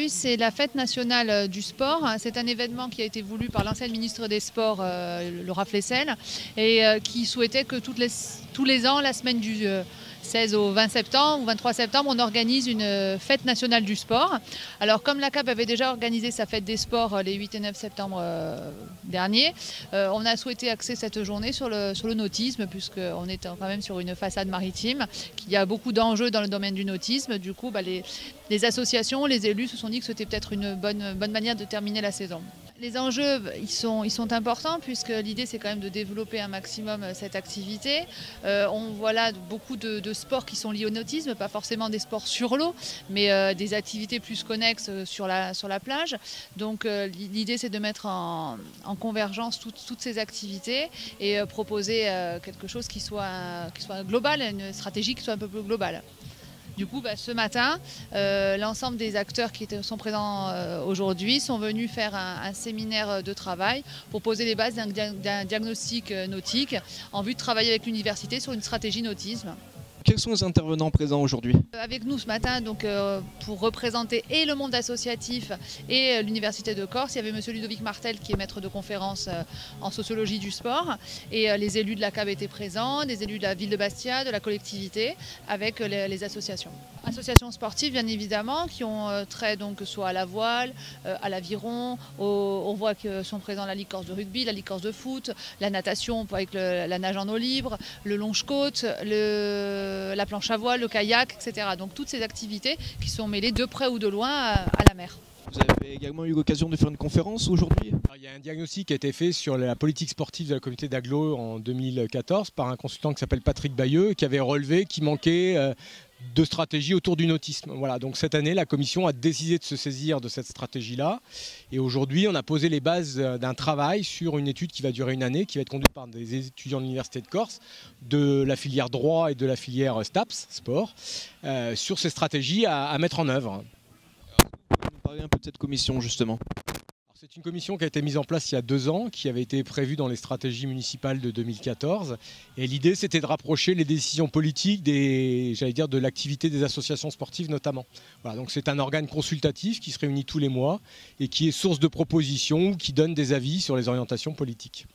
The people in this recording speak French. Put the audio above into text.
Aujourd'hui, c'est la fête nationale du sport. C'est un événement qui a été voulu par l'ancienne ministre des Sports, Laura Flessel, et qui souhaitait que tous les ans, la semaine du 16 au 20 septembre ou 23 septembre, on organise une fête nationale du sport. Alors, comme la CAP avait déjà organisé sa fête des sports les 8 et 9 septembre dernier, on a souhaité axer cette journée sur le nautisme, puisqu'on est quand même sur une façade maritime, qu'il y a beaucoup d'enjeux dans le domaine du nautisme. Du coup, les associations, les élus se sont dit que c'était peut-être une bonne manière de terminer la saison. Les enjeux, ils sont importants, puisque l'idée, c'est quand même de développer un maximum cette activité. On voit là beaucoup de sports qui sont liés au nautisme, pas forcément des sports sur l'eau, mais des activités plus connexes sur la plage. Donc l'idée, c'est de mettre en convergence toutes ces activités et proposer quelque chose qui soit global, une stratégie qui soit un peu plus globale. Du coup, ce matin, l'ensemble des acteurs qui sont présents aujourd'hui sont venus faire un séminaire de travail pour poser les bases d'un diagnostic nautique en vue de travailler avec l'université sur une stratégie nautisme. Quels sont les intervenants présents aujourd'hui? Avec nous ce matin, pour représenter et le monde associatif et l'Université de Corse, il y avait M. Ludovic Martel qui est maître de conférence en sociologie du sport, et les élus de la CAB étaient présents, des élus de la ville de Bastia, de la collectivité, avec les associations. Associations sportives bien évidemment qui ont trait soit à la voile, à l'aviron, on voit que sont présents la Ligue Corse de rugby, la Ligue Corse de foot, la natation avec la nage en eau libre, le longe-côte, la planche à voile, le kayak, etc. Donc toutes ces activités qui sont mêlées de près ou de loin à la mer. Vous avez également eu l'occasion de faire une conférence aujourd'hui? Il y a un diagnostic qui a été fait sur la politique sportive de la communauté d'Aglo en 2014 par un consultant qui s'appelle Patrick Bayeux, qui avait relevé qu'il manquait de stratégie autour du nautisme. Voilà, donc cette année, la commission a décidé de se saisir de cette stratégie-là. Et aujourd'hui, on a posé les bases d'un travail sur une étude qui va durer une année, qui va être conduite par des étudiants de l'Université de Corse, de la filière droit et de la filière STAPS, sport, sur ces stratégies à mettre en œuvre. Vous pouvez nous parler un peu de cette commission justement? C'est une commission qui a été mise en place il y a 2 ans, qui avait été prévue dans les stratégies municipales de 2014. Et l'idée, c'était de rapprocher les décisions politiques de l'activité des associations sportives notamment. Voilà, donc c'est un organe consultatif qui se réunit tous les mois et qui est source de propositions ou qui donne des avis sur les orientations politiques.